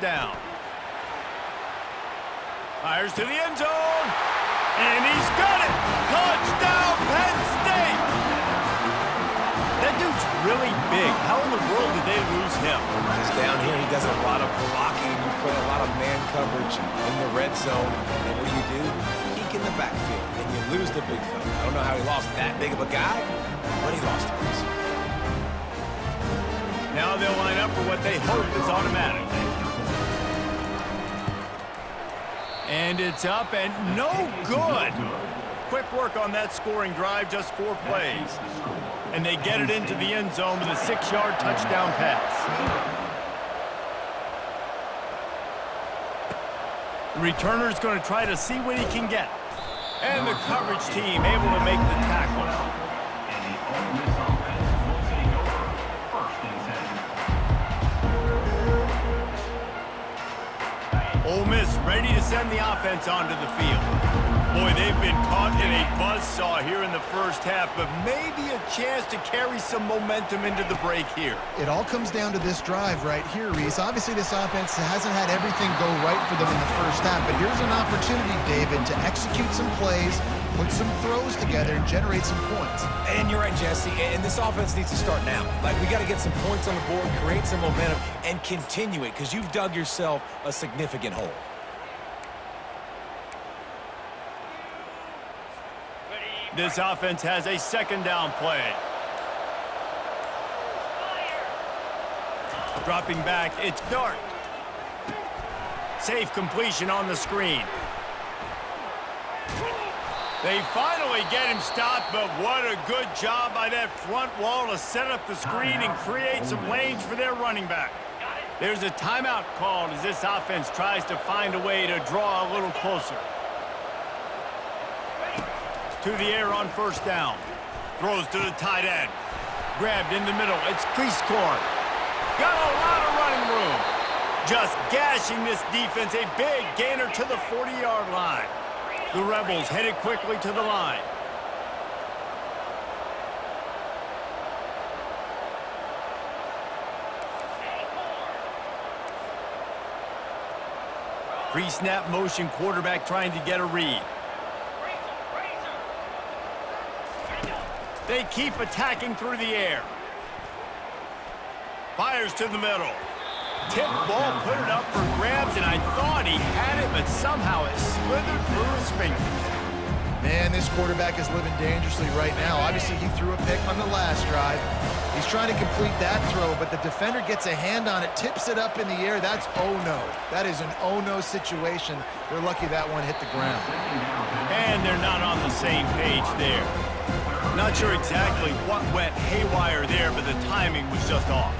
down. Fires to the end zone. And he's got it! Touchdown, Penn State! That dude's really big. How in the world did they lose him? Because down here he does a lot of blocking. You play a lot of man coverage in the red zone. And what do? Peek in the backfield, and you lose the big fella. I don't know how he lost that big of a guy, but he lost him. Now they'll line up for what they hope is automatic. And it's up and no good. Quick work on that scoring drive, just 4 plays. And they get it into the end zone with a 6-yard touchdown pass. The returner's going to try to see what he can get. And the coverage team able to make the tackle. Ole Miss ready to send the offense onto the field. Boy, they've been caught in a buzzsaw here in the first half, but maybe a chance to carry some momentum into the break here. It all comes down to this drive right here, Reese. Obviously, this offense hasn't had everything go right for them in the first half, but here's an opportunity, David, to execute some plays, put some throws together, and generate some points. And you're right, Jesse, and this offense needs to start now. Like, we got to get some points on the board, create some momentum, and continue it, because you've dug yourself a significant hole. This offense has a 2nd down play. Dropping back, it's Dart. Safe completion on the screen. They finally get him stopped, but what a good job by that front wall to set up the screen and create some lanes for their running back. There's a timeout called as this offense tries to find a way to draw a little closer. To the air on 1st down. Throws to the tight end. Grabbed in the middle. It's Cleescorn. Got a lot of running room. Just gashing this defense. A big gainer to the 40-yard line. The Rebels headed quickly to the line. Pre-snap motion, quarterback trying to get a read. They keep attacking through the air. Fires to the middle. Tip ball, put it up for grabs, and I thought he had it, but somehow it slithered through his fingers. Man, this quarterback is living dangerously right now. Obviously, he threw a pick on the last drive. He's trying to complete that throw, but the defender gets a hand on it, tips it up in the air. That's oh-no. That is an oh-no situation. They're lucky that one hit the ground. And they're not on the same page there. Not sure exactly what went haywire there, but the timing was just off.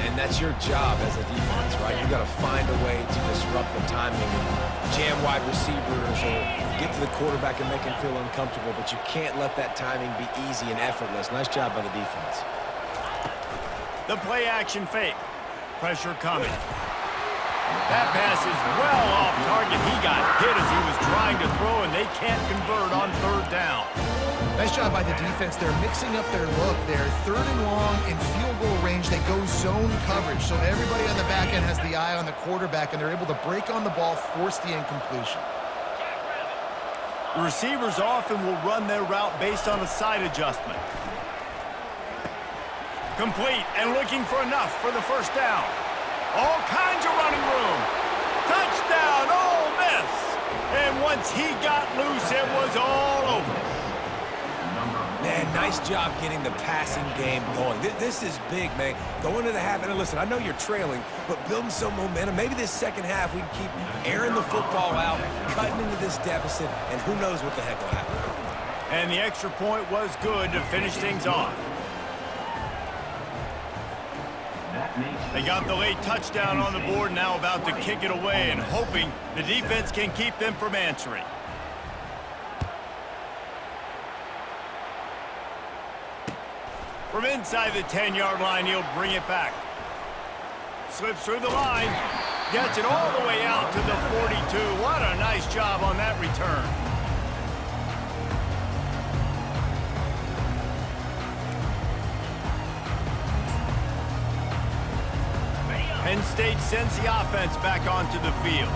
And that's your job as a defense, right? You got to find a way to disrupt the timing and jam wide receivers or get to the quarterback and make him feel uncomfortable, but you can't let that timing be easy and effortless. Nice job by the defense. The play action fake. Pressure coming. That pass is well off target. He got hit as he was trying to throw, and they can't convert on 3rd down. Nice job by the defense. They're mixing up their look. They're 3rd and long in field goal range. They go zone coverage, so everybody on the back end has the eye on the quarterback, and they're able to break on the ball, force the incompletion. The receivers often will run their route based on a side adjustment. Complete and looking for enough for the 1st down. All kinds of running room. Touchdown, Ole Miss. And once he got loose, it was all over. Man, nice job getting the passing game going. This is big, man. Going to the half, and listen, I know you're trailing, but building some momentum. Maybe this 2nd half we can keep airing the football out, cutting into this deficit, and who knows what the heck will happen. And the extra point was good to finish things off. They got the late touchdown on the board, now about to kick it away and hoping the defense can keep them from answering. From inside the 10-yard line, he'll bring it back. Slips through the line, gets it all the way out to the 42. What a nice job on that return. Penn State sends the offense back onto the field.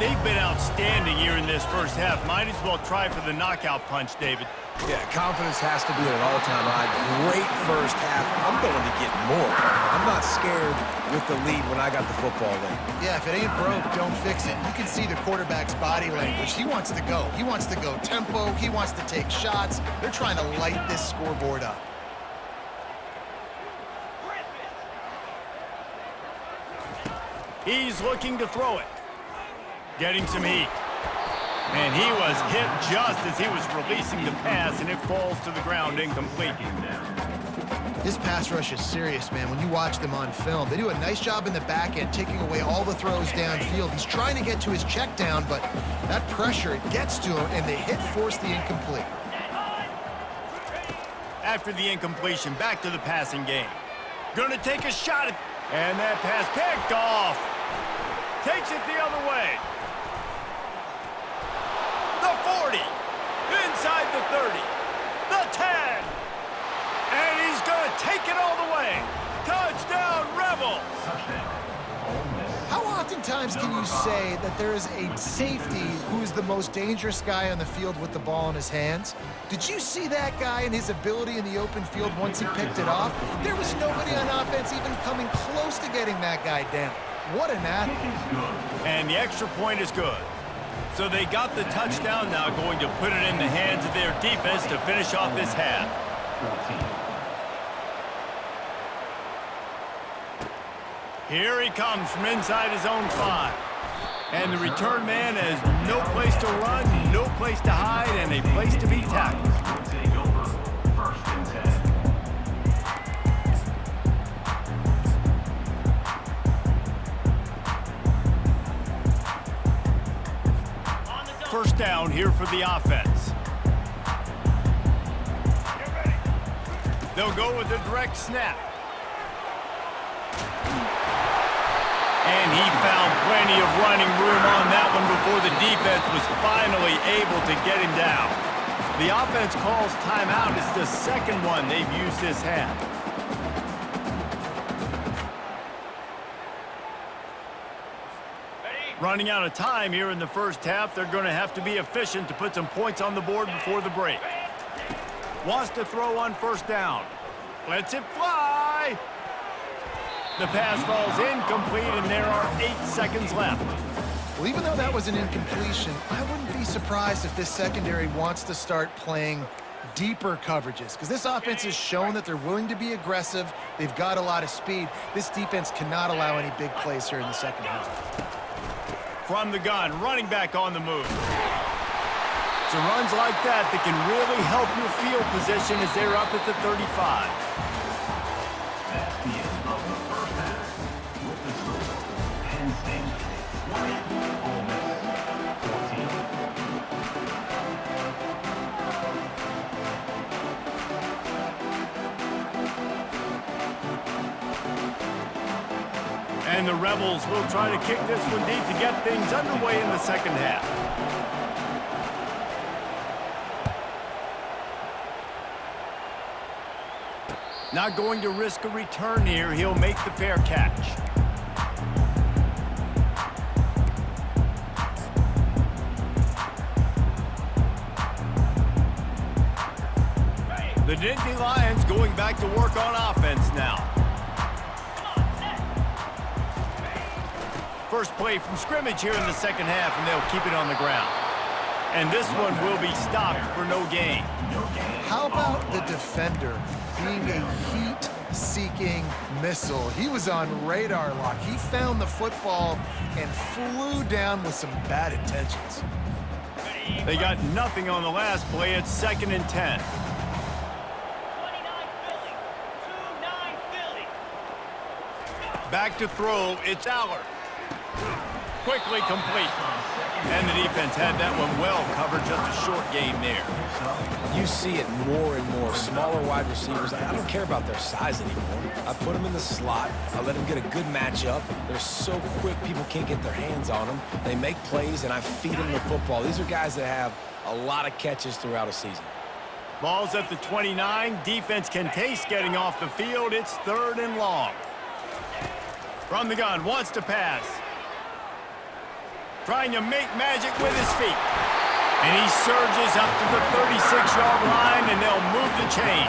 They've been outstanding here in this first half. Might as well try for the knockout punch, David. Yeah, confidence has to be at an all-time high. Great first half. I'm going to get more. I'm not scared with the lead when I got the football late. Yeah, if it ain't broke, don't fix it. You can see the quarterback's body language. He wants to go. He wants to go tempo. He wants to take shots. They're trying to light this scoreboard up. He's looking to throw it. Getting some heat. And he was hit just as he was releasing the pass, and it falls to the ground incomplete. This pass rush is serious, man. When you watch them on film, they do a nice job in the back end, taking away all the throws downfield. He's trying to get to his check down, but that pressure, it gets to him, and the hit forced the incomplete. After the incompletion, back to the passing game. Gonna take a shot at... And that pass picked off. Takes it the other way. The 40. Inside the 30. The 10. And he's gonna take it all the way. Touchdown, Rebels. How oftentimes can you say that there is a safety who is the most dangerous guy on the field with the ball in his hands? Did you see that guy and his ability in the open field once he picked it off? There was nobody on offense even coming close to getting that guy down. What an athlete. And the extra point is good. So they got the touchdown, now going to put it in the hands of their defense to finish off this half. Here he comes from inside his own 5. And the return man has no place to run, no place to hide, and a place to be tackled. First down here for the offense. They'll go with a direct snap. And he found plenty of running room on that one before the defense was finally able to get him down. The offense calls timeout. It's the second one they've used this half. Running out of time here in the first half. They're going to have to be efficient to put some points on the board before the break. Wants to throw on first down. Lets it fly. The pass falls incomplete, and there are 8 seconds left. Well, even though that was an incompletion, I wouldn't be surprised if this secondary wants to start playing deeper coverages, because this offense has shown that they're willing to be aggressive. They've got a lot of speed. This defense cannot allow any big plays here in the second half. From the gun, running back on the move. So runs like that can really help your field position as they're up at the 35. And the Rebels will try to kick this one deep to get things underway in the second half. Not going to risk a return here. He'll make the fair catch. The Nittany Lions going back to work on offense now. First play from scrimmage here in the second half, and they'll keep it on the ground. And this one will be stopped for no gain. How about the defender being a heat-seeking missile? He was on radar lock. He found the football and flew down with some bad intentions. They got nothing on the last play. It's 2nd and 10. Back to throw. It's Allard. Quickly complete. And the defense had that one well covered. Just a short gain there. You see it more and more. Smaller wide receivers. I don't care about their size anymore. I put them in the slot. I let them get a good matchup. They're so quick, people can't get their hands on them. They make plays, and I feed them the football. These are guys that have a lot of catches throughout a season. Ball's at the 29. Defense can taste getting off the field. It's 3rd and long. From the gun, wants to pass. Trying to make magic with his feet. And he surges up to the 36-yard line, and they'll move the chain.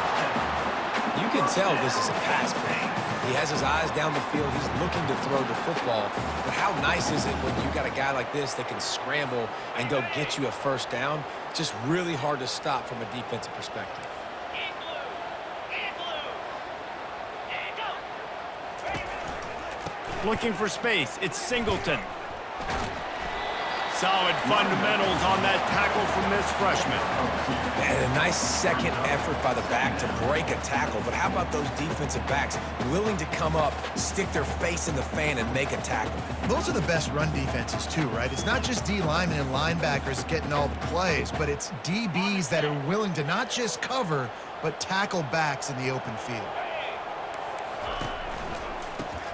You can tell this is a pass play. He has his eyes down the field. He's looking to throw the football. But how nice is it when you got a guy like this that can scramble and go get you a first down? Just really hard to stop from a defensive perspective. Looking for space. It's Singleton. Solid fundamentals on that tackle from this freshman. And a nice second effort by the back to break a tackle. But how about those defensive backs willing to come up, stick their face in the fan, and make a tackle? Those are the best run defenses too, right? It's not just D linemen and linebackers getting all the plays, but it's DBs that are willing to not just cover, but tackle backs in the open field.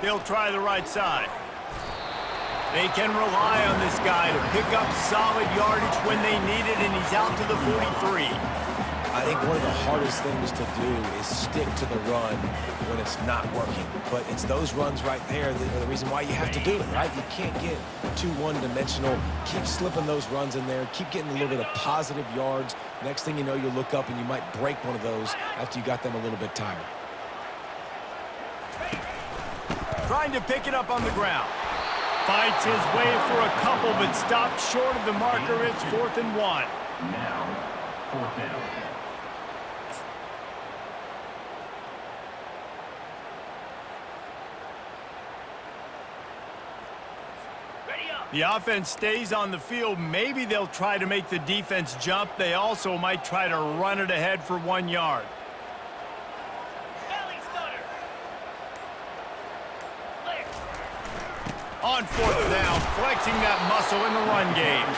They'll try the right side. They can rely on this guy to pick up solid yardage when they need it, and he's out to the 43. I think one of the hardest things to do is stick to the run when it's not working. But it's those runs right there that are the reason why you have to do it, right? You can't get too one-dimensional. Keep slipping those runs in there. Keep getting a little bit of positive yards. Next thing you know, you'll look up and you might break one of those after you got them a little bit tired. Trying to pick it up on the ground. Fights his way for a couple, but stops short of the marker. It's 4th and 1. Now, 4th down. The offense stays on the field. Maybe they'll try to make the defense jump. They also might try to run it ahead for 1 yard. On 4th down, flexing that muscle in the run game.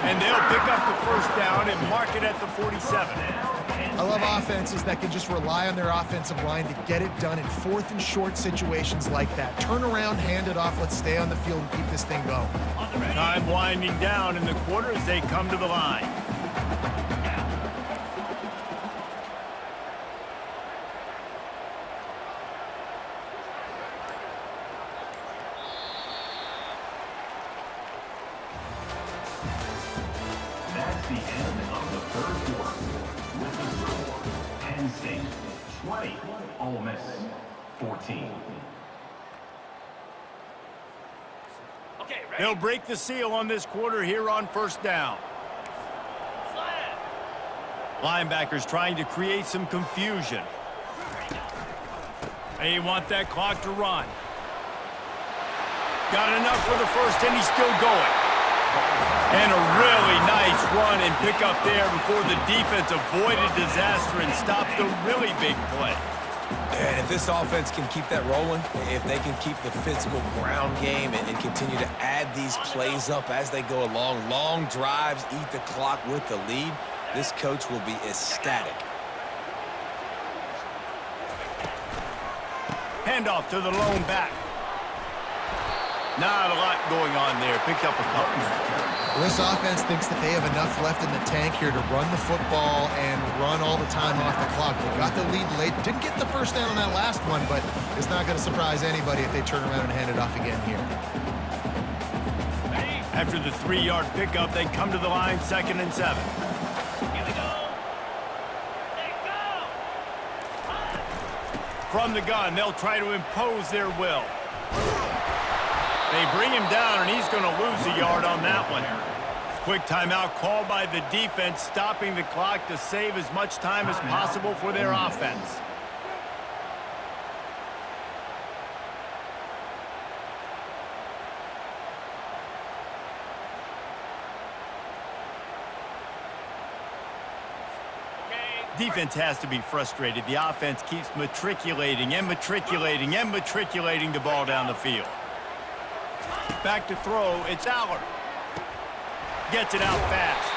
And they'll pick up the first down and mark it at the 47. I love offenses that can just rely on their offensive line to get it done in 4th and short situations like that. Turn around, hand it off, let's stay on the field and keep this thing going. Time winding down in the quarter as they come to the line. That's the end of the 3rd quarter. With the score, Penn State 20, Ole Miss 14. They'll break the seal on this quarter here on 1st down. Linebackers trying to create some confusion. They want that clock to run. Got enough for the first, and he's still going. And a really nice run and pick up there before the defense avoided disaster and stopped a really big play. And if this offense can keep that rolling, if they can keep the physical ground game and continue to add these plays up as they go along, long drives, eat the clock with the lead, this coach will be ecstatic. Handoff to the lone back. Not a lot going on there. Picked up a couple. This offense thinks that they have enough left in the tank here to run the football and run all the time off the clock. They got the lead late. Didn't get the first down on that last one, but it's not going to surprise anybody if they turn around and hand it off again here. After the 3-yard pickup, they come to the line 2nd and 7. From the gun, they'll try to impose their will. They bring him down, and he's going to lose a yard on that one. Quick timeout called by the defense, stopping the clock to save as much time as possible for their offense. Defense has to be frustrated. The offense keeps matriculating and matriculating and matriculating the ball down the field. Back to throw, it's Aller. Gets it out fast.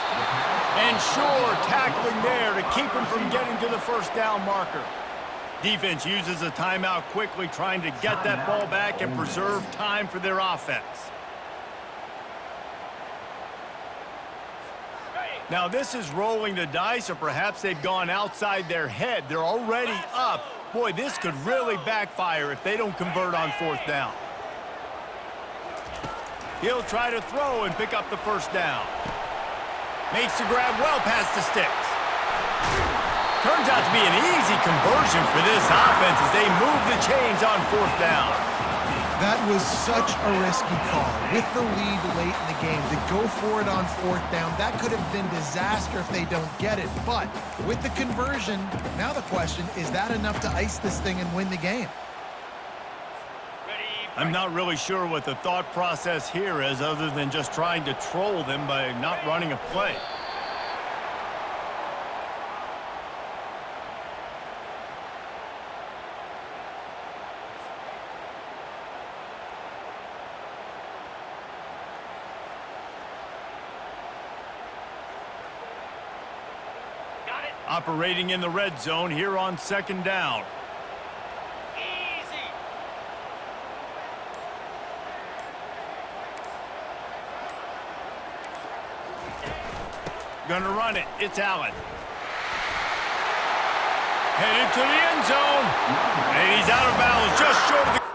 And sure, tackling there to keep him from getting to the first down marker. Defense uses a timeout quickly, trying to get that ball back and preserve time for their offense. Now this is rolling the dice, or perhaps they've gone outside their head. They're already up. Boy, this could really backfire if they don't convert on 4th down. He'll try to throw and pick up the first down. Makes the grab well past the sticks. Turns out to be an easy conversion for this offense as they move the chains on fourth down. That was such a risky call. With the lead late in the game, to go for it on fourth down, that could have been disaster if they don't get it. But with the conversion, now the question, is that enough to ice this thing and win the game? I'm not really sure what the thought process here is other than just trying to troll them by not running a play. Operating in the red zone here on second down. Easy. Gonna run it. It's Allen. Headed to the end zone. And he's out of bounds just short of the...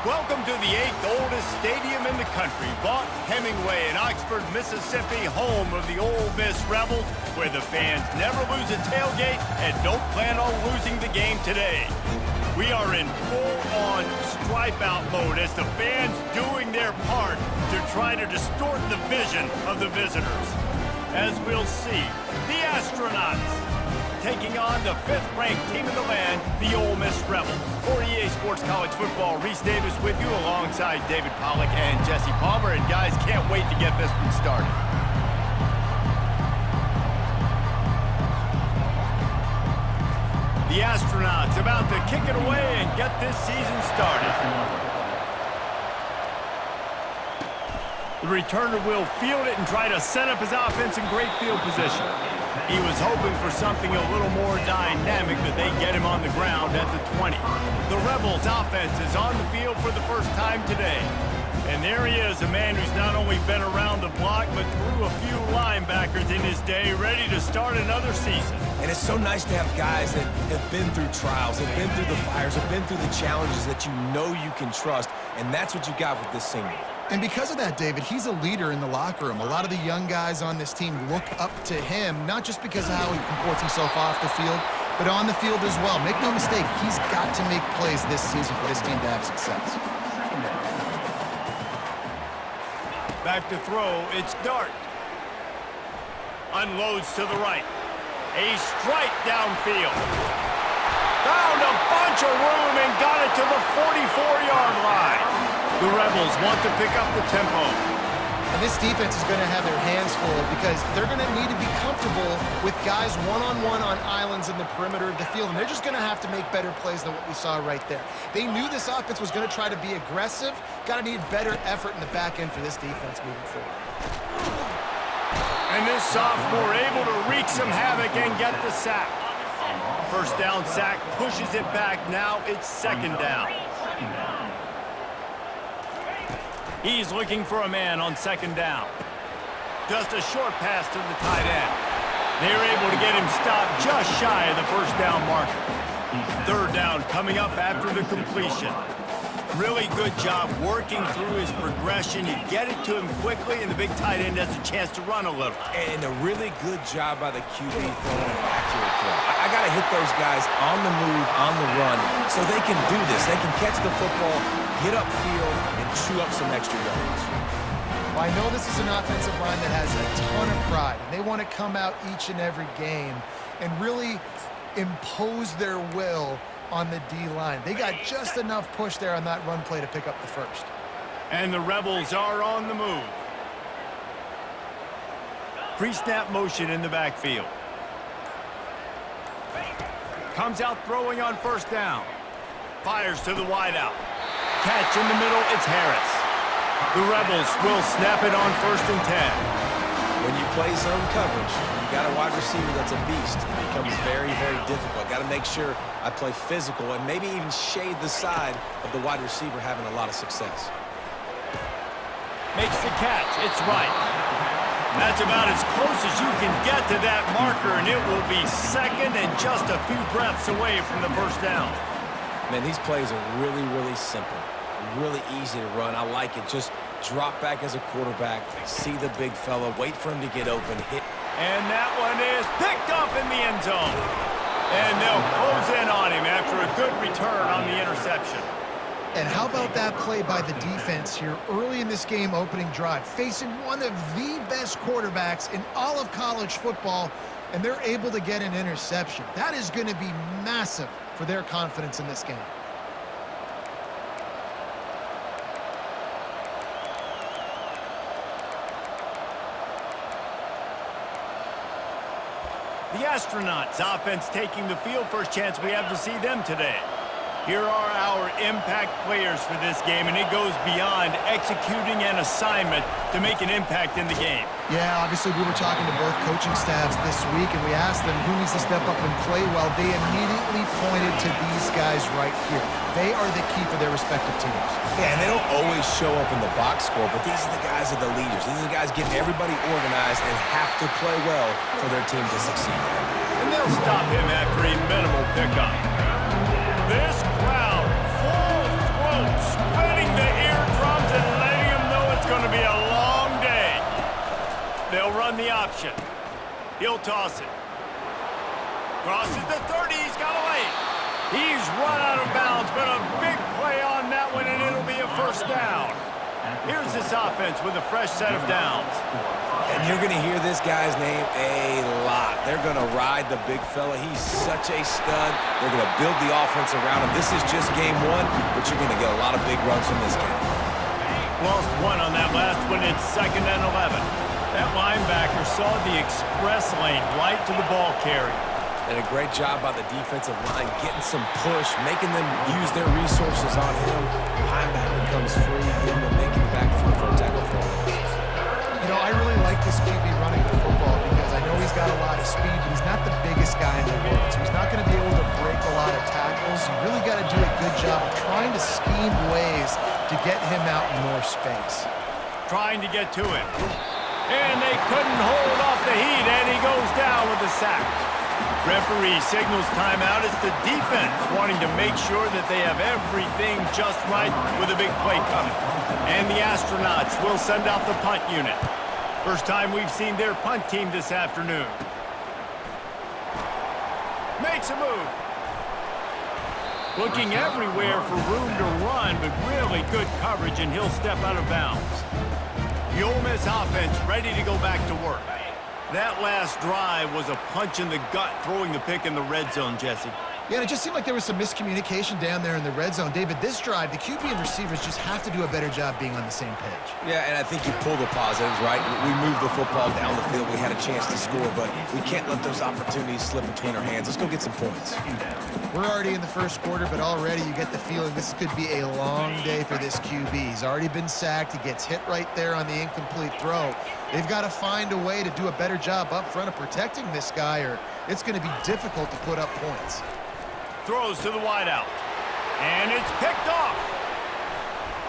Welcome to the 8th oldest stadium in the country, Vaught Hemingway in Oxford, Mississippi, home of the Ole Miss Rebels, where the fans never lose a tailgate and don't plan on losing the game today. We are in full-on stripe-out mode as the fans doing their part to try to distort the vision of the visitors. As we'll see, the Astronauts taking on the 5th-ranked team in the land, the Ole Miss Rebels. For EA Sports College Football, Reese Davis with you alongside David Pollack and Jesse Palmer. And guys, can't wait to get this one started. The Astronauts about to kick it away and get this season started. The returner will field it and try to set up his offense in great field position. He was hoping for something a little more dynamic, but they get him on the ground at the 20. The Rebels' offense is on the field for the first time today. And there he is, a man who's not only been around the block, but threw a few linebackers in his day, ready to start another season. And it's so nice to have guys that have been through trials, have been through the fires, have been through the challenges that you know you can trust, and that's what you got with this senior. And because of that, David, he's a leader in the locker room. A lot of the young guys on this team look up to him, not just because of how he comports himself off the field, but on the field as well. Make no mistake, he's got to make plays this season for this team to have success. Back to throw, it's Dart. Unloads to the right. A strike downfield. Found a bunch of room and got it to the 44-yard line. The Rebels want to pick up the tempo. And this defense is going to have their hands full because they're going to need to be comfortable with guys one-on-one on islands in the perimeter of the field, and they're just going to have to make better plays than what we saw right there. They knew this offense was going to try to be aggressive. Got to need better effort in the back end for this defense moving forward. And this sophomore able to wreak some havoc and get the sack. First down sack pushes it back. Now it's second down. He's looking for a man on second down. Just a short pass to the tight end. They're able to get him stopped just shy of the first down marker. Third down coming up after the completion. Really good job working through his progression. You get it to him quickly, and the big tight end has a chance to run a little. And a really good job by the QB throwing an accurate throw. I got to hit those guys on the move, on the run, so they can do this. They can catch the football, get upfield, and chew up some extra yards. Well, I know this is an offensive line that has a ton of pride, and they want to come out each and every game and really impose their will on the D-line. They got just enough push there on that run play to pick up the first. And the Rebels are on the move. Pre-snap motion in the backfield. Comes out throwing on first down. Fires to the wideout. Catch in the middle, it's Harris. The Rebels will snap it on first and 10. When you play zone coverage, you got a wide receiver that's a beast. It becomes very, very difficult. Got to make sure I play physical and maybe even shade the side of the wide receiver having a lot of success. Makes the catch. It's right. That's about as close as you can get to that marker, and it will be second and just a few breaths away from the first down. Man, these plays are really, really simple. Really easy to run. I like it. Just drop back as a quarterback, see the big fella, wait for him to get open, hit. And that one is picked up in the end zone. And they'll close in on him after a good return on the interception. And how about that play by the defense here early in this game opening drive, facing one of the best quarterbacks in all of college football, and they're able to get an interception. That is going to be massive for their confidence in this game. The Astronauts offense taking the field. First chance we have to see them today. Here are our impact players for this game, and it goes beyond executing an assignment to make an impact in the game. Yeah, obviously we were talking to both coaching staffs this week, and we asked them who needs to step up and play well. They immediately pointed to these guys right here. They are the key for their respective teams. Yeah, and they don't always show up in the box score, but these are the guys that are the leaders. These are the guys getting everybody organized and have to play well for their team to succeed. And they'll stop him after a minimal pickup. This crowd, full throat, spreading be a long day. They'll run the option. He'll toss it. Crosses the 30. He's got away. He's run out of bounds, but a big play on that one, and it'll be a first down. Here's this offense with a fresh set of downs. And you're going to hear this guy's name a lot. They're going to ride the big fella. He's such a stud. They're going to build the offense around him. This is just game one, but you're going to get a lot of big runs from this guy. Lost one on that last one. It's 2nd and 11. That linebacker saw the express lane right to the ball carrier. And a great job by the defensive line, getting some push, making them use their resources on him. Linebacker comes free, and they're making backfield for a tackle for a loss. You know, I really like this QB running the football because I know he's got a lot of speed, but he's not the biggest guy in the world. So he's not going to be able to break a lot of tackles. You really got to do a good job of trying to scheme ways to get him out in more space. Trying to get to him. And they couldn't hold off the heat, and he goes down with a sack. Referee signals timeout. It's the defense wanting to make sure that they have everything just right with a big play coming. And the Astronauts will send out the punt unit. First time we've seen their punt team this afternoon. Makes a move. Looking everywhere for room to run, but really good coverage, and he'll step out of bounds. The Ole Miss offense ready to go back to work. That last drive was a punch in the gut, throwing the pick in the red zone, Jesse. Yeah, and it just seemed like there was some miscommunication down there in the red zone. David, this drive, the QB and receivers just have to do a better job being on the same page. Yeah, and I think you pull the positives, right? We moved the football down the field. We had a chance to score, but we can't let those opportunities slip between our hands. Let's go get some points. We're already in the first quarter, but already you get the feeling this could be a long day for this QB. He's already been sacked. He gets hit right there on the incomplete throw. They've got to find a way to do a better job up front of protecting this guy, or it's going to be difficult to put up points. Throws to the wideout. And it's picked off.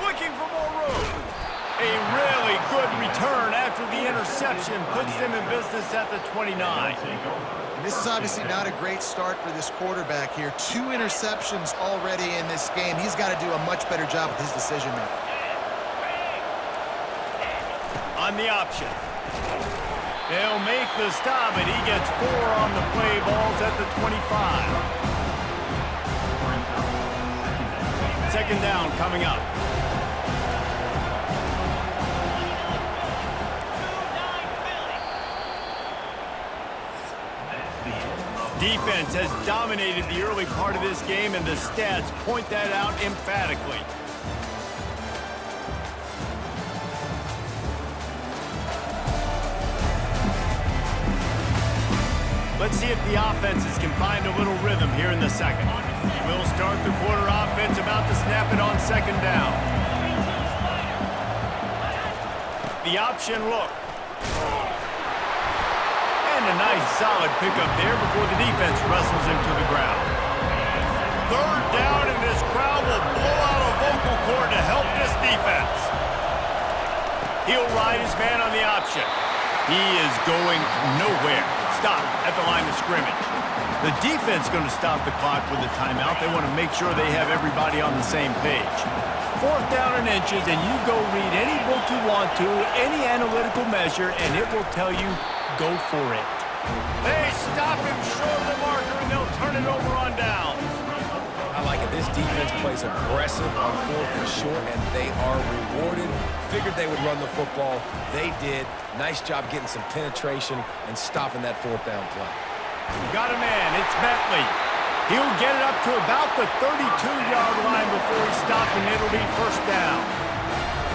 Looking for more room. A really good return after the interception puts them in business at the 29. And this is obviously not a great start for this quarterback here. 2 interceptions already in this game. He's got to do a much better job with his decision-making. On the option. They'll make the stop, and he gets 4 on the play. Balls at the 25. 2nd down coming up. Defense has dominated the early part of this game, and the stats point that out emphatically. Let's see if the offenses can find a little rhythm here in the second. We'll start the quarter offense about to snap it on 2nd down. The option look. And a nice solid pickup there before the defense wrestles him to the ground. 3rd down, and this crowd will blow out a vocal cord to help this defense. He'll ride his man on the option. He is going nowhere. Stop at the line of scrimmage. The defense going to stop the clock with a timeout. They want to make sure they have everybody on the same page. 4th down and inches, and you go read any book you want to, any analytical measure, and it will tell you, go for it. They stop him short of the marker, and they'll turn it over on downs. I like it. This defense plays aggressive on 4th and short, and they are rewarded. Figured they would run the football. They did. Nice job getting some penetration and stopping that 4th down play. Got a man. It's Bentley. He'll get it up to about the 32-yard line before he's stopped, and it'll be 1st down.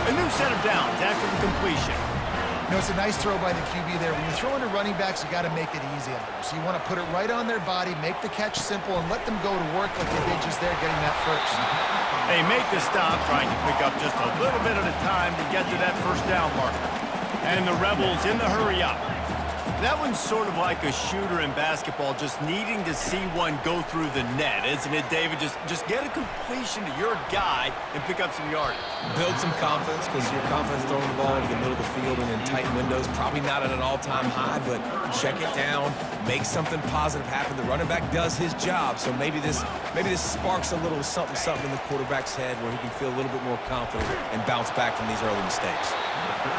A new set of downs after the completion. You know, it's a nice throw by the QB there. When you're throwing to running backs, you got to make it easy on them. So you want to put it right on their body, make the catch simple, and let them go to work like they did just there, getting that first. They make the stop, trying to pick up just a little bit at a time to get to that 1st down marker. And the Rebels in the hurry up. That one's sort of like a shooter in basketball, just needing to see one go through the net, isn't it, David? Just get a completion to your guy and pick up some yardage. Build some confidence, because your confidence throwing the ball into the middle of the field and in tight windows, probably not at an all-time high, but check it down, make something positive happen. The running back does his job, so maybe this sparks a little something in the quarterback's head where he can feel a little bit more confident and bounce back from these early mistakes.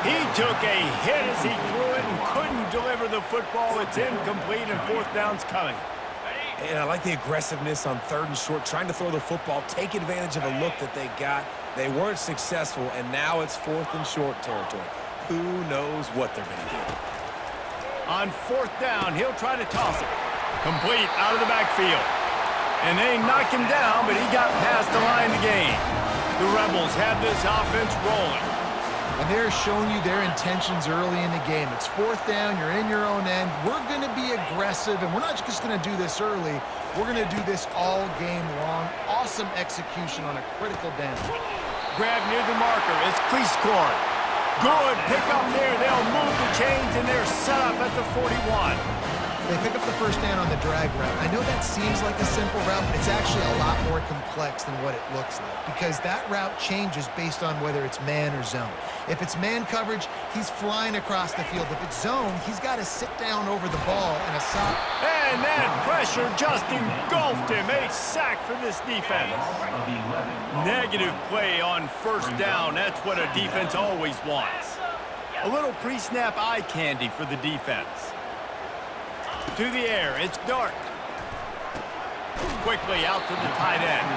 He took a hit as he threw it and couldn't deliver the football. It's incomplete and fourth down's coming. And I like the aggressiveness on 3rd and short, trying to throw the football, take advantage of a look that they got. They weren't successful, and now it's 4th and short territory. Who knows what they're going to do? On 4th down, he'll try to toss it. Complete out of the backfield. And they knocked him down, but he got past the line to gain. The Rebels have this offense rolling. And they're showing you their intentions early in the game. It's 4th down, you're in your own end. We're going to be aggressive, and we're not just going to do this early. We're going to do this all game long. Awesome execution on a critical down. Grab near the marker. It's Cleescore. Good pick up there. They'll move the chains, and they're set up at the 41. They pick up the first down on the drag route. I know that seems like a simple route, but it's actually a lot more complex than what it looks like because that route changes based on whether it's man or zone. If it's man coverage, he's flying across the field. If it's zone, he's got to sit down over the ball in a sock. And that pressure just engulfed him. A sack for this defense. Negative play on first down. That's what a defense always wants. A little pre-snap eye candy for the defense. To the air, it's Dart. Quickly out to the tight end.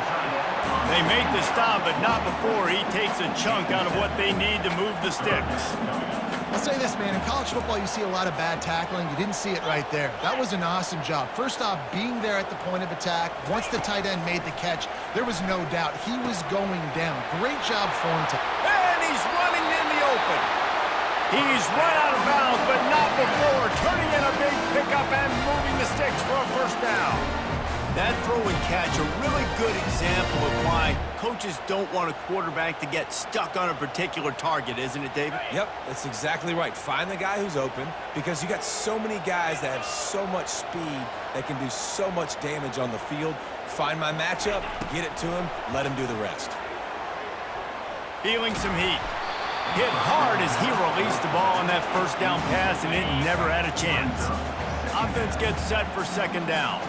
They make the stop, but not before he takes a chunk out of what they need to move the sticks. I'll say this, man. In college football, you see a lot of bad tackling. You didn't see it right there. That was an awesome job. First off, being there at the point of attack. Once the tight end made the catch, there was no doubt he was going down. Great job for him to... And he's running in the open. He's run out of bounds, but not before turning in a big pickup and moving the sticks for a first down. That throw and catch, a really good example of why coaches don't want a quarterback to get stuck on a particular target, isn't it, David? Yep, that's exactly right. Find the guy who's open because you got so many guys that have so much speed that can do so much damage on the field. Find my matchup, get it to him, let him do the rest. Feeling some heat. Hit hard as he released the ball on that first down pass, and it never had a chance. Offense gets set for second down.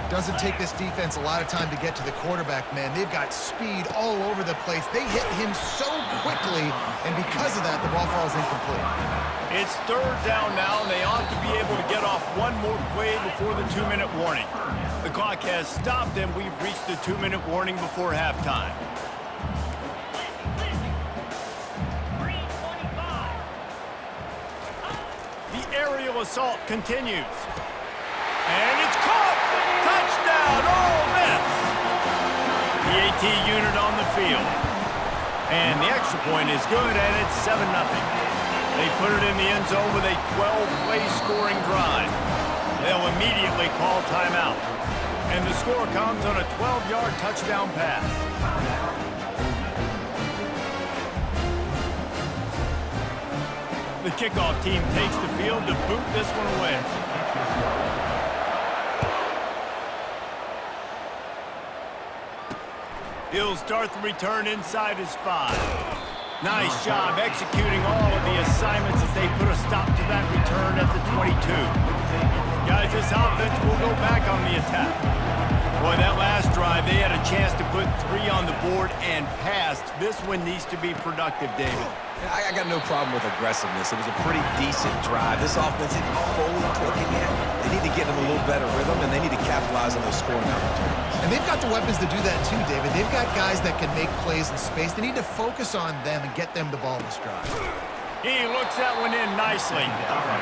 Doesn't take this defense a lot of time to get to the quarterback, man. They've got speed all over the place. They hit him so quickly, and because of that, the ball falls incomplete. It's third down now, and they ought to be able to get off one more play before the 2-minute warning. The clock has stopped, and we've reached the 2-minute warning before halftime. Aerial assault continues. And it's caught! Touchdown, Ole Miss! The AT unit on the field. And the extra point is good, and it's 7-0. They put it in the end zone with a 12-play scoring drive. They'll immediately call timeout. And the score comes on a 12-yard touchdown pass. The kickoff team takes the field to boot this one away. He'll start the return inside his 5. Nice job executing all of the assignments as they put a stop to that return at the 22. Guys, this offense will go back on the attack. Boy, that last drive, they had a chance to put 3 on the board and passed. This one needs to be productive, David. I got no problem with aggressiveness. It was a pretty decent drive. This offense isn't fully clicking yet. They need to get in a little better rhythm, and they need to capitalize on those scoring opportunities. And they've got the weapons to do that too, David. They've got guys that can make plays in space. They need to focus on them and get them the ball this drive. He looks that one in nicely.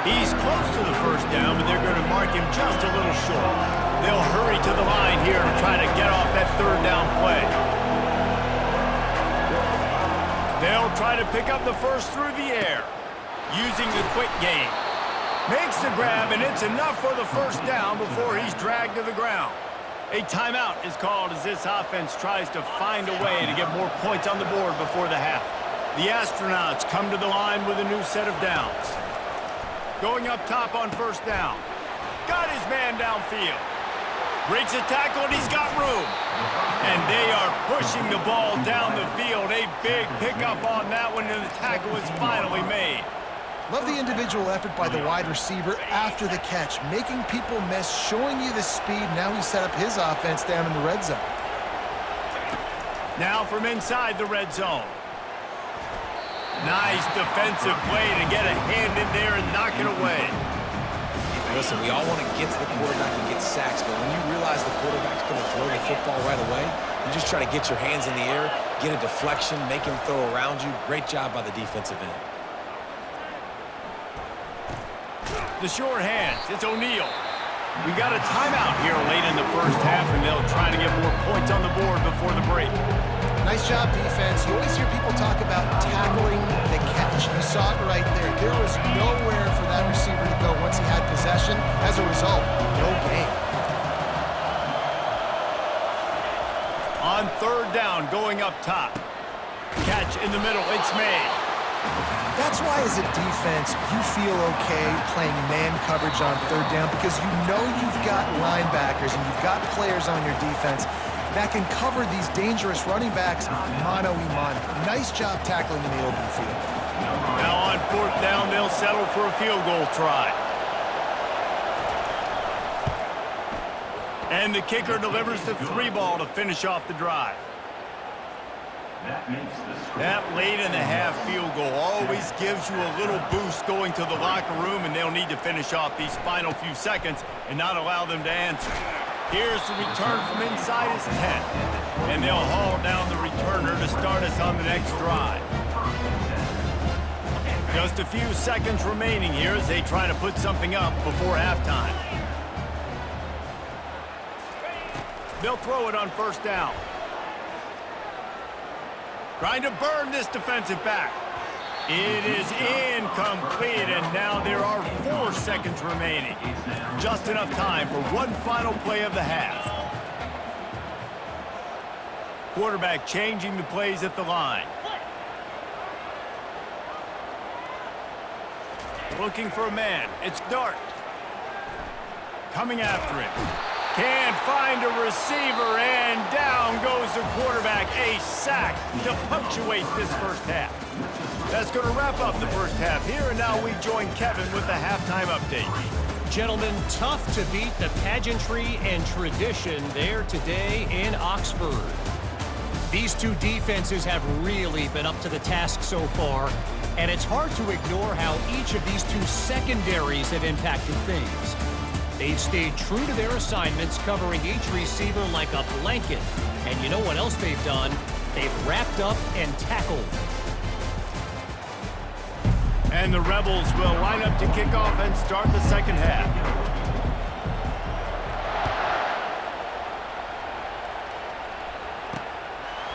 He's close to the first down, but they're going to mark him just a little short. They'll hurry to the line here to try to get off that third down play. They'll try to pick up the first through the air, using the quick game. Makes the grab, and it's enough for the first down before he's dragged to the ground. A timeout is called as this offense tries to find a way to get more points on the board before the half. The Astronauts come to the line with a new set of downs. Going up top on first down. Got his man downfield. Breaks a tackle, and he's got room. And they are pushing the ball down the field. A big pickup on that one, and the tackle is finally made. Love the individual effort by the wide receiver after the catch, making people miss, showing you the speed. Now he set up his offense down in the red zone. Now from inside the red zone. Nice defensive play to get a hand in there and knock it away. Listen, we all want to get to the quarterback and get sacks, but when you realize the quarterback's going to throw the football right away, you just try to get your hands in the air, get a deflection, make him throw around you. Great job by the defensive end. The short hands, it's O'Neal. We got a timeout here late in the first half, and they'll try to get more points on the board before the break. Nice job, defense. You always hear people talk about tackling the catch. You saw it right there. There was nowhere for that receiver to go once he had possession. As a result, no gain. On third down, going up top. Catch in the middle, it's made. That's why, as a defense, you feel okay playing man coverage on third down because you know you've got linebackers and you've got players on your defense that can cover these dangerous running backs mano-a-mano. Nice job tackling in the open field. Now on fourth down, they'll settle for a field goal try. And the kicker delivers the 3-ball to finish off the drive. That late in the half field goal always gives you a little boost going to the locker room, and they'll need to finish off these final few seconds and not allow them to answer. Here's the return from inside his 10, and they'll haul down the returner to start us on the next drive. Just a few seconds remaining here as they try to put something up before halftime. They'll throw it on first down. Trying to burn this defensive back. It is incomplete, and now there are 4 seconds remaining. Just enough time for one final play of the half. Quarterback changing the plays at the line. Looking for a man. It's Dart. Coming after him. Can't find a receiver, and down goes the quarterback. A sack to punctuate this first half. That's going to wrap up the first half here, and now we join Kevin with the halftime update. Gentlemen, tough to beat the pageantry and tradition there today in Oxford. These two defenses have really been up to the task so far, and it's hard to ignore how each of these two secondaries have impacted things. They've stayed true to their assignments, covering each receiver like a blanket. And you know what else they've done? They've wrapped up and tackled. And the Rebels will line up to kick off and start the second half.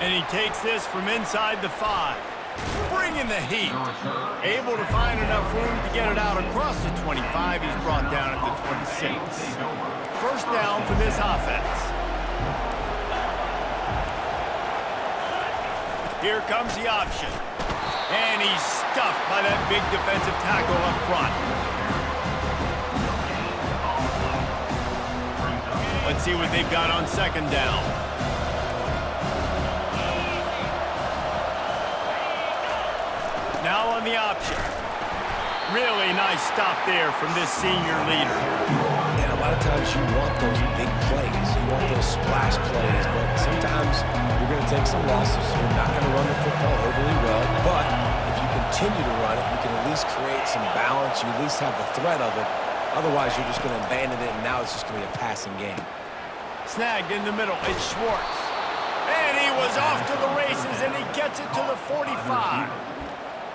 And he takes this from inside the 5. Bringing the heat. Able to find enough room to get it out across the 25. He's brought down at the 26. First down for this offense. Here comes the option. And he's stuffed by that big defensive tackle up front. Let's see what they've got on second down. Now on the option. Really nice stop there from this senior leader. And a lot of times you want those big plays. You want those splash plays, but sometimes you're going to take some losses. You're not going to run the football overly well, but if you continue to run it, you can at least create some balance. You at least have the threat of it. Otherwise, you're just going to abandon it, and now it's just going to be a passing game. Snagged in the middle. It's Schwartz. And he was off to the races, and he gets it to the 45.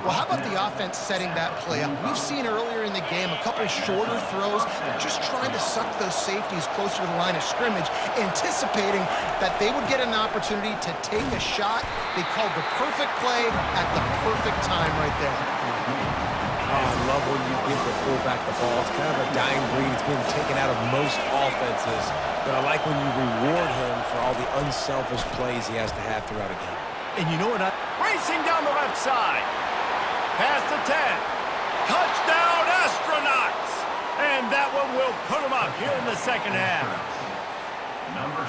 Well, how about the offense setting that play up? We've seen earlier in the game a couple shorter throws. They're just trying to suck those safeties closer to the line of scrimmage, anticipating that they would get an opportunity to take a shot. They called the perfect play at the perfect time right there. Oh, I love when you give the fullback the ball. It's kind of a dying breed. It's been taken out of most offenses. But I like when you reward him for all the unselfish plays he has to have throughout a game. And you know what? Racing down the left side. Past the 10. Touchdown, Astronauts! And that one will put them up here in the second half.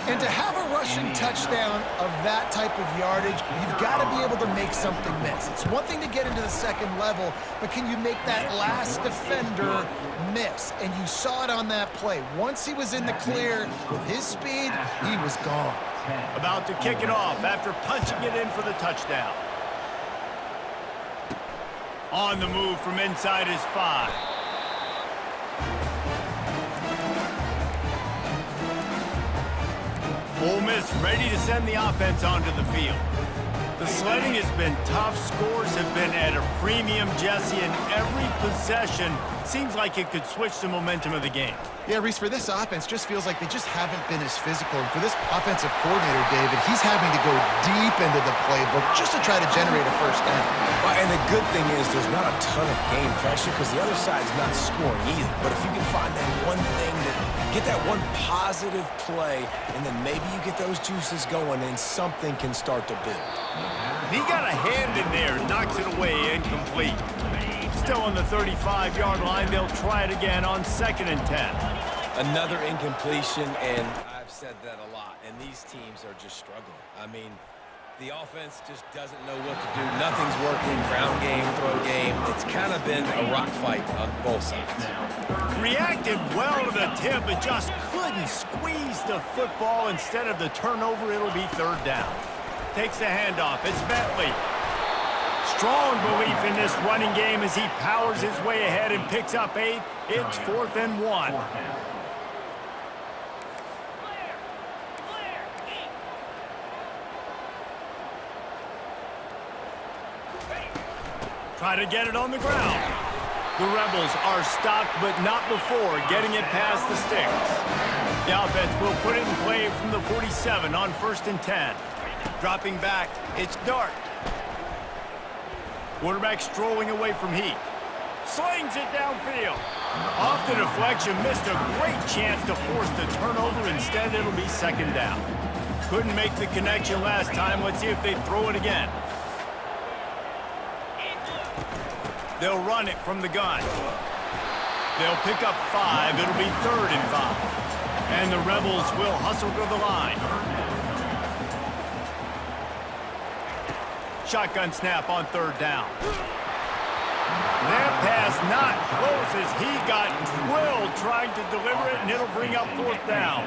And to have a rushing touchdown of that type of yardage, you've got to be able to make something miss. It's one thing to get into the second level, but can you make that last defender miss? And you saw it on that play. Once he was in the clear with his speed, he was gone. About to kick it off after punching it in for the touchdown. On the move from inside his 5. Ole Miss ready to send the offense onto the field. The sledding has been tough. Scores have been at a premium, Jesse, and every possession seems like it could switch the momentum of the game. Yeah, Reese, for this offense, just feels like they just haven't been as physical. And for this offensive coordinator, David, he's having to go deep into the playbook just to try to generate a first down. Well, and the good thing is there's not a ton of game pressure because the other side's not scoring either. But if you can find that one thing, get that one positive play, and then maybe you get those juices going and something can start to build. He got a hand in there, knocks it away, incomplete. Still on the 35-yard line, they'll try it again on 2nd and 10. Another incompletion, and I've said that a lot, and these teams are just struggling. I mean, the offense just doesn't know what to do. Nothing's working, ground game, throw game. It's kind of been a rock fight on both sides. Reacted well to the tip, but just couldn't squeeze the football. Instead of the turnover, it'll be 3rd down. Takes the handoff. It's Bentley. Strong belief in this running game as he powers his way ahead and picks up 8. It's 4th and 1. Try to get it on the ground. The Rebels are stopped, but not before getting it past the sticks. The offense will put it in play from the 47 on 1st and 10. Dropping back, it's Dart. Quarterback strolling away from Heath. Slings it downfield. Off the deflection, missed a great chance to force the turnover. Instead, it'll be 2nd down. Couldn't make the connection last time. Let's see if they throw it again. They'll run it from the gun. They'll pick up 5. It'll be 3rd and 5. And the Rebels will hustle to the line. Shotgun snap on 3rd down. That pass not close as he got drilled trying to deliver it, and it'll bring up 4th down.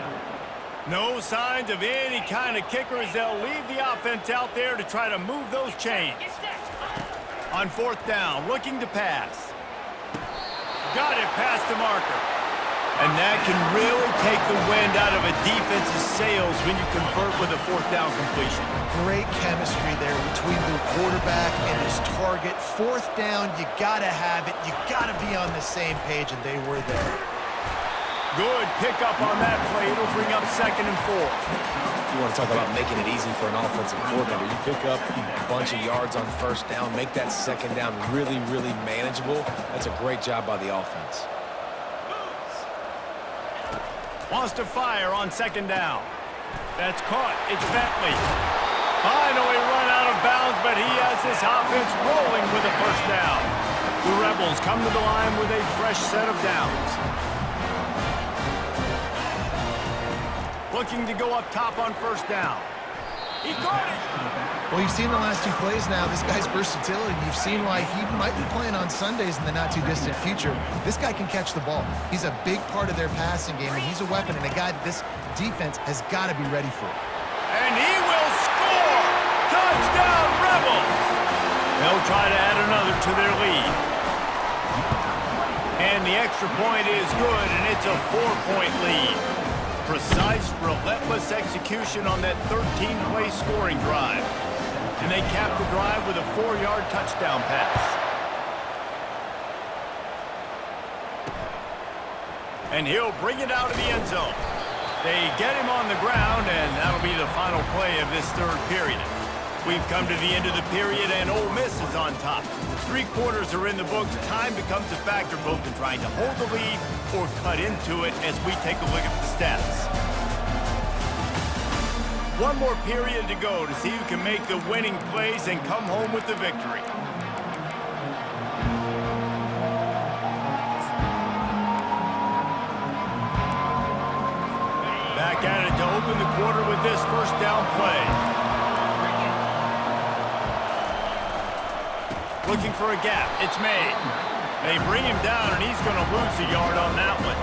No signs of any kind of kicker as they'll leave the offense out there to try to move those chains. On 4th down, looking to pass. Got it past the marker. And that can really take the wind out of a defense's sails when you convert with a 4th down completion. Great chemistry there between the quarterback and his target. 4th down, you got to have it. You got to be on the same page, and they were there. Good pickup on that play. It'll bring up 2nd and 4. You want to talk about making it easy for an offensive coordinator. You pick up a bunch of yards on 1st down, make that 2nd down really, really manageable. That's a great job by the offense. Wants to fire on 2nd down. That's caught. It's Bentley. Finally run out of bounds, but he has this offense rolling with a 1st down. The Rebels come to the line with a fresh set of downs. Looking to go up top on 1st down. He got it. Well, you've seen the last 2 plays now. This guy's versatility. You've seen why he might be playing on Sundays in the not-too-distant future. This guy can catch the ball. He's a big part of their passing game, and he's a weapon and a guy that this defense has got to be ready for. And he will score! Touchdown, Rebels! They'll try to add another to their lead. And the extra point is good, and it's a 4-point lead. Precise, relentless execution on that 13-play scoring drive. And they cap the drive with a 4-yard touchdown pass. And he'll bring it out of the end zone. They get him on the ground, and that'll be the final play of this 3rd period. We've come to the end of the period, and Ole Miss is on top. 3 quarters are in the books. Time becomes a factor both in trying to hold the lead or cut into it as we take a look at the stats. 1 more period to go to see who can make the winning plays and come home with the victory. Back at it to open the quarter with this 1st down play. Looking for a gap. It's made. They bring him down, and he's going to lose a yard on that one.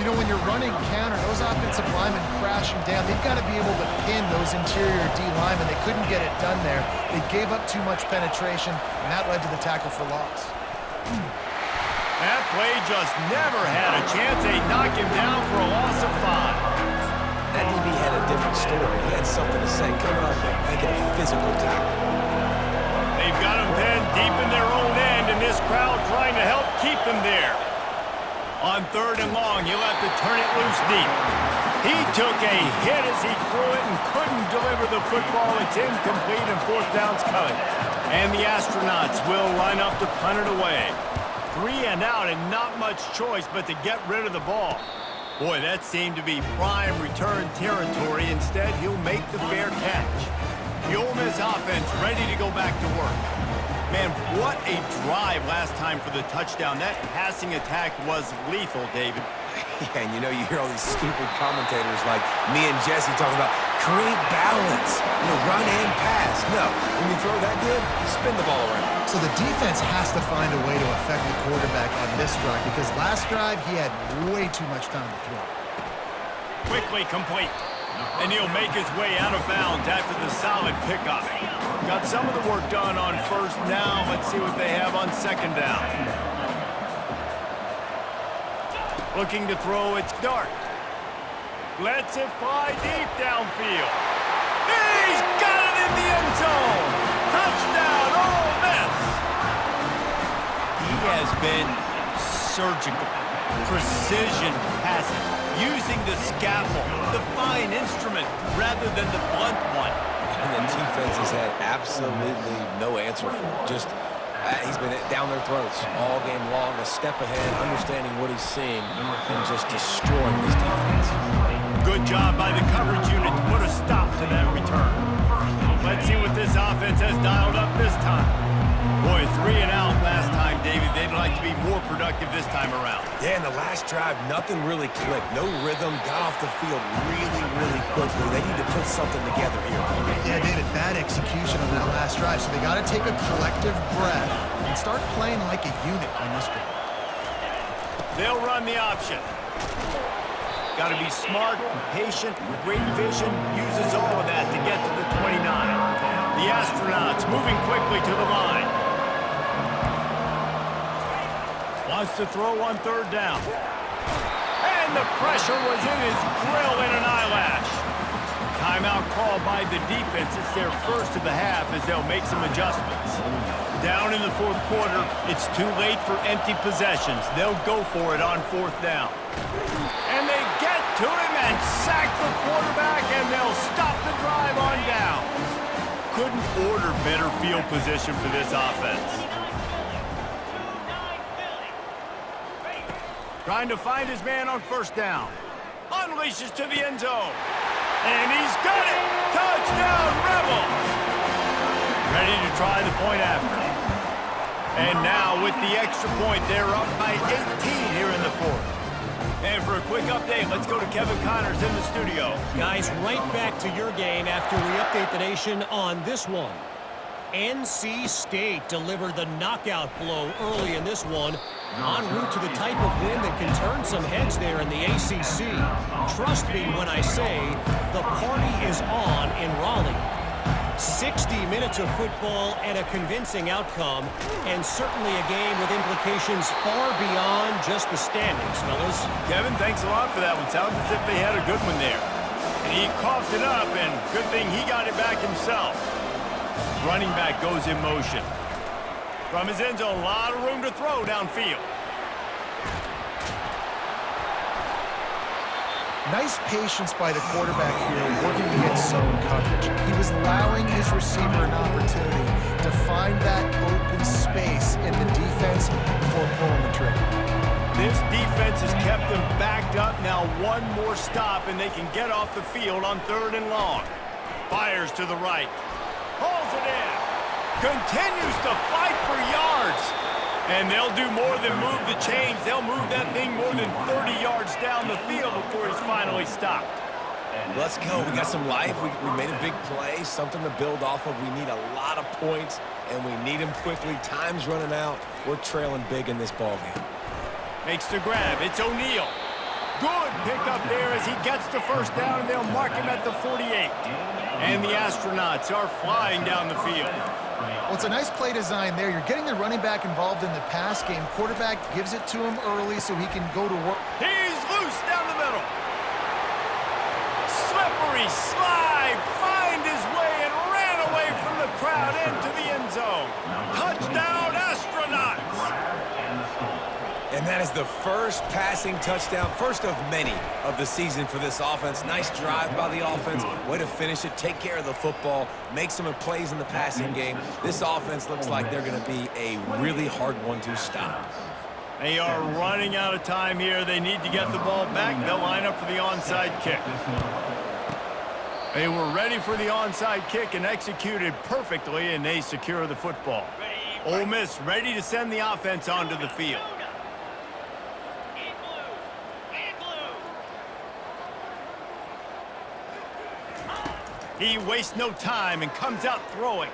You know, when you're running counter, those offensive linemen crashing down, they've got to be able to pin those interior D linemen. They couldn't get it done there. They gave up too much penetration, and that led to the tackle for loss. That play just never had a chance. They knocked him down for a loss of 5. That DB had a different story. He had something to say, coming up and making a physical tackle. They've got him pinned deep in their own end, and this crowd trying to help keep them there. On 3rd and long, he'll have to turn it loose deep. He took a hit as he threw it and couldn't deliver the football. It's incomplete, and 4th down's coming. And the Astronauts will line up to punt it away. 3 and out, and not much choice but to get rid of the ball. Boy, that seemed to be prime return territory. Instead, he'll make the fair catch. The Ole Miss offense ready to go back to work. Man, what a drive last time for the touchdown. That passing attack was lethal, David. Yeah, and you know, you hear all these stupid commentators like me and Jesse talking about create balance, run and pass. No, when you throw that good, spin the ball around. So the defense has to find a way to affect the quarterback on this drive, because last drive he had way too much time to throw. Quickly complete. And he'll make his way out of bounds after the solid pickup. Got some of the work done on 1st. Now let's see what they have on 2nd down. Looking to throw, it's Dart. Lets it fly deep downfield. He's got it in the end zone. Touchdown, Ole Miss. He has been surgical. Precision passes. Using the scalpel, the fine instrument, rather than the blunt one. And the defense has had absolutely no answer for it. Just, he's been down their throats all game long, a step ahead, understanding what he's seeing, and just destroying this defense. Good job by the coverage unit to put a stop to that return. Let's see what this offense has dialed up this time. Boy, 3 and out last time, David. They'd like to be more productive this time around. Yeah, in the last drive, nothing really clicked. No rhythm, got off the field really quickly. They need to put something together here. Yeah, David, bad execution on that last drive, so they got to take a collective breath and start playing like a unit on this drive. They'll run the option. Got to be smart, patient, great vision, uses all of that to get to the 29. The Astronauts moving quickly to the line. Wants to throw on 3rd down. And the pressure was in his grill in an eyelash. Timeout call by the defense. It's their first of the half as they'll make some adjustments. Down in the 4th quarter, it's too late for empty possessions. They'll go for it on 4th down. And they get to him and sack the quarterback, and they'll stop the drive on down. Couldn't order better field position for this offense. Trying to find his man on 1st down. Unleashes to the end zone. And he's got it! Touchdown, Rebels! Ready to try the point after. And now with the extra point, they're up by 18 here in the 4th. And for a quick update, let's go to Kevin Connors in the studio. Guys, right back to your game after we update the nation on this one. NC State delivered the knockout blow early in this one, en route to the type of win that can turn some heads there in the ACC. Trust me when I say the party is on in Raleigh. 60 minutes of football and a convincing outcome, and certainly a game with implications far beyond just the standings, fellas. Kevin, thanks a lot for that one. Sounds as if they had a good one there. And he coughed it up, and good thing he got it back himself. Running back goes in motion. From his end zone, a lot of room to throw downfield. Nice patience by the quarterback here, working against zone coverage. He was allowing his receiver an opportunity to find that open space in the defense before pulling the trigger. This defense has kept them backed up. Now one more stop, and they can get off the field on 3rd and long. Fires to the right. Pulls it in. Continues to fight for yards. And they'll do more than move the chains. They'll move that thing more than 30 yards down the field before he's finally stopped. Let's go. We got some life. We made a big play, something to build off of. We need a lot of points, and we need them quickly. Time's running out. We're trailing big in this ballgame. Makes the grab. It's O'Neal. Good pickup there as he gets the first down, and they'll mark him at the 48. And the Astronauts are flying down the field. Well, it's a nice play design there. You're getting the running back involved in the pass game. Quarterback gives it to him early so he can go to work. He's loose down the middle. Slippery slide, find his way and ran away from the crowd into the end zone. Touchdown, Astronauts! And that is the first passing touchdown, first of many of the season for this offense. Nice drive by the offense. Way to finish it, take care of the football, make some plays in the passing game. This offense looks like they're going to be a really hard one to stop. They are running out of time here. They need to get the ball back. They'll line up for the onside kick. They were ready for the onside kick and executed perfectly, and they secure the football. Ole Miss ready to send the offense onto the field. He wastes no time and comes out throwing.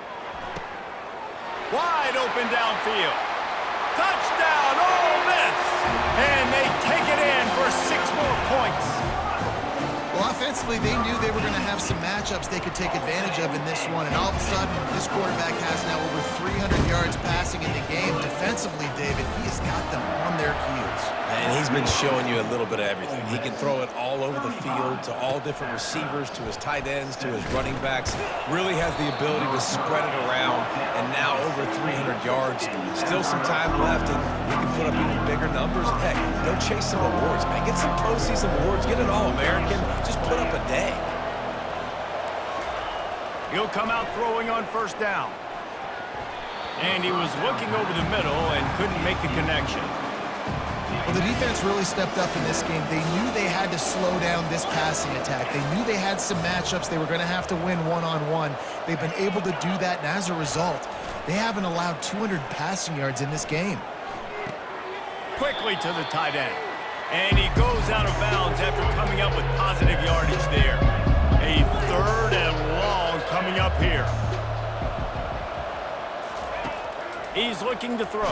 Wide open downfield. Touchdown, Ole Miss! And they take it in for 6 more points. Well, offensively, they knew they were going to have some matchups they could take advantage of in this one. And all of a sudden, this quarterback has now over 300 yards passing in the game. Defensively, David, he has got them on their heels. And he's been showing you a little bit of everything. He can throw it all over the field to all different receivers, to his tight ends, to his running backs. Really has the ability to spread it around. And now over 300 yards. Still some time left, and he can put up even bigger numbers. And heck, go chase some awards, man. Get some postseason awards. Get an All-American. Just put up a day. He'll come out throwing on first down. And he was looking over the middle and couldn't make the connection. Well, the defense really stepped up in this game. They knew they had to slow down this passing attack. They knew they had some matchups they were going to have to win one-on-one. They've been able to do that, and as a result, they haven't allowed 200 passing yards in this game. Quickly to the tight end. And he goes out of bounds after coming up with positive yardage there. A 3rd and long coming up here. He's looking to throw.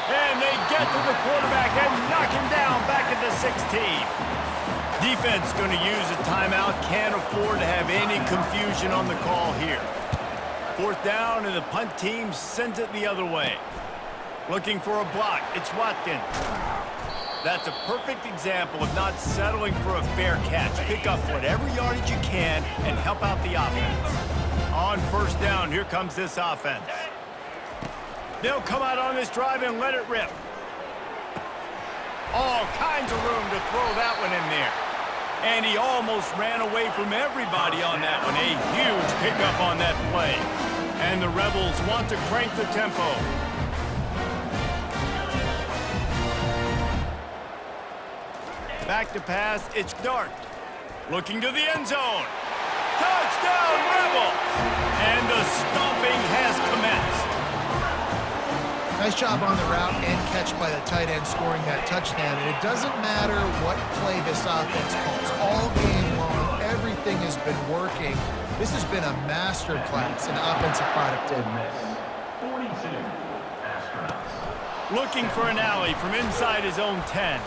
And they get to the quarterback and knock him down back at the 16. Defense going to use a timeout. Can't afford to have any confusion on the call here. 4th down, and the punt team sends it the other way. Looking for a block. It's Watkins. That's a perfect example of not settling for a fair catch. Pick up whatever yardage you can and help out the offense. On first down, here comes this offense. They'll come out on this drive and let it rip. All kinds of room to throw that one in there. And he almost ran away from everybody on that one. A huge pickup on that play. And the Rebels want to crank the tempo. Back to pass, it's Dart. Looking to the end zone. Touchdown, Rebels! And the stomping has commenced. Nice job on the route and catch by the tight end scoring that touchdown. And it doesn't matter what play this offense calls. All game long, everything has been working. This has been a master class in offensive productivity. 42, Astronauts. Looking for an alley from inside his own 10.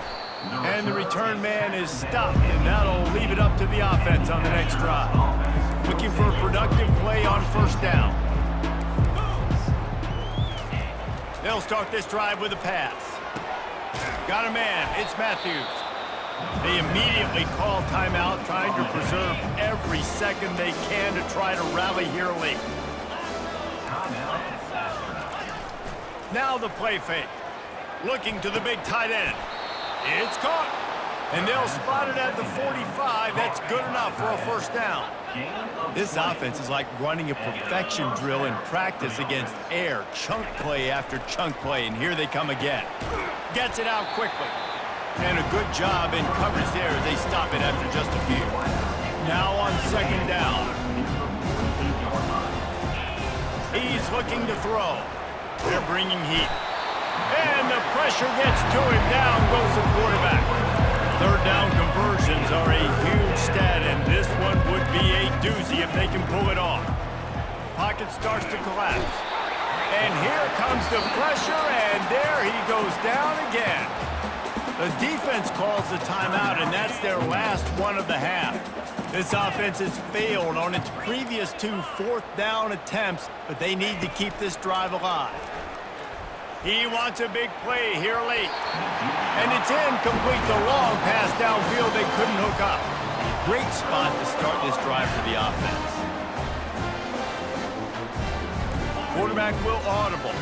And the return man is stopped, and that'll leave it up to the offense on the next drive. Looking for a productive play on first down. They'll start this drive with a pass. Got a man, it's Matthews. They immediately call timeout, trying to preserve every second they can to try to rally here late. Now the play fake. Looking to the big tight end. It's caught. And they'll spot it at the 45. That's good enough for a first down. This offense is like running a perfection drill in practice against air. Chunk play after chunk play, and here they come again. Gets it out quickly. And a good job in coverage there as they stop it after just a few. Now on second down. He's looking to throw. They're bringing heat. And the pressure gets to him. Down goes the quarterback. 3rd down conversions are a huge stat, and this one would be a doozy if they can pull it off. Pocket starts to collapse. And here comes the pressure, and there he goes down again. The defense calls the timeout, and that's their last one of the half. This offense has failed on its previous 2 fourth-down attempts, but they need to keep this drive alive. He wants a big play here late. And it's incomplete. The long pass downfield they couldn't hook up. Great spot to start this drive for the offense. Quarterback will audible.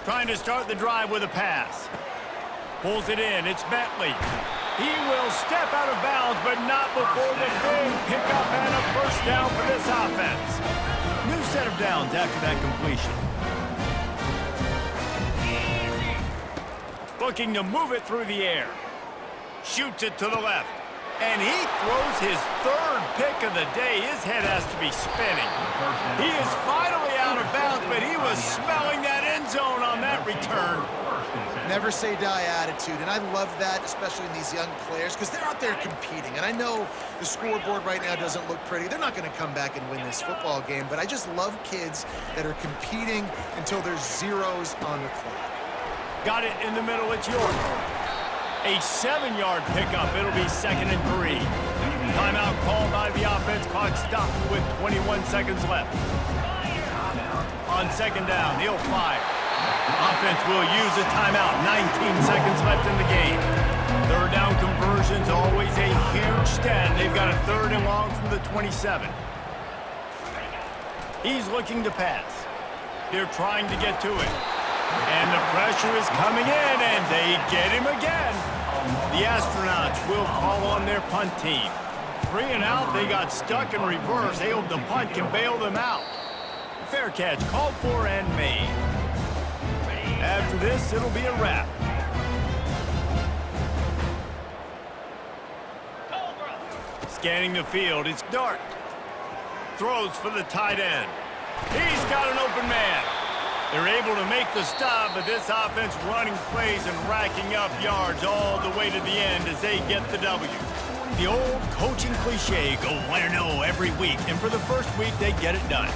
Trying to start the drive with a pass. Pulls it in. It's Bentley. He will step out of bounds, but not before the big pickup and a first down for this offense. New set of downs after that completion. Looking to move it through the air. Shoots it to the left. And he throws his 3rd pick of the day. His head has to be spinning. He is finally out of bounds, but he was smelling that end zone on that return. Never say die attitude, and I love that, especially in these young players, because they're out there competing. And I know the scoreboard right now doesn't look pretty. They're not going to come back and win this football game, but I just love kids that are competing until there's zeros on the clock. Got it in the middle. It's York. A 7-yard pickup. It'll be 2nd and 3. Timeout called by the offense. Clock stopped with 21 seconds left. On 2nd down, he'll fire. Offense will use a timeout. 19 seconds left in the game. 3rd down conversion's always a huge stat. They've got a 3rd and long from the 27. He's looking to pass. They're trying to get to it. And the pressure is coming in, and they get him again. The Astronauts will call on their punt team. 3 and out, they got stuck in reverse. They hope the punt can bail them out. Fair catch called for and made. After this, it'll be a wrap. Scanning the field, it's Dart. Throws for the tight end. He's got an open man. They're able to make the stop, but this offense running plays and racking up yards all the way to the end as they get the W. The old coaching cliche, go win-0 every week, and for the first week, they get it done.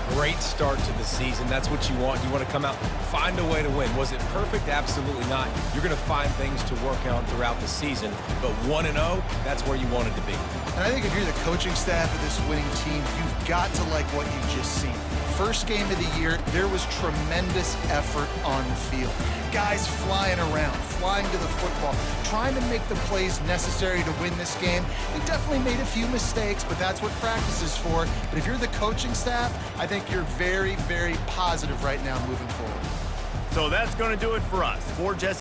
Great start to the season. That's what you want. You want to come out, find a way to win. Was it perfect? Absolutely not. You're going to find things to work on throughout the season, but 1-0, that's where you wanted to be. And I think if you're the coaching staff of this winning team, you've got to like what you've just seen. First game of the year, there was tremendous effort on the field. Guys flying around, flying to the football, trying to make the plays necessary to win this game. They definitely made a few mistakes, but that's what practice is for. But if you're the coaching staff, I think you're very, very positive right now moving forward. So that's going to do it for us. For Jesse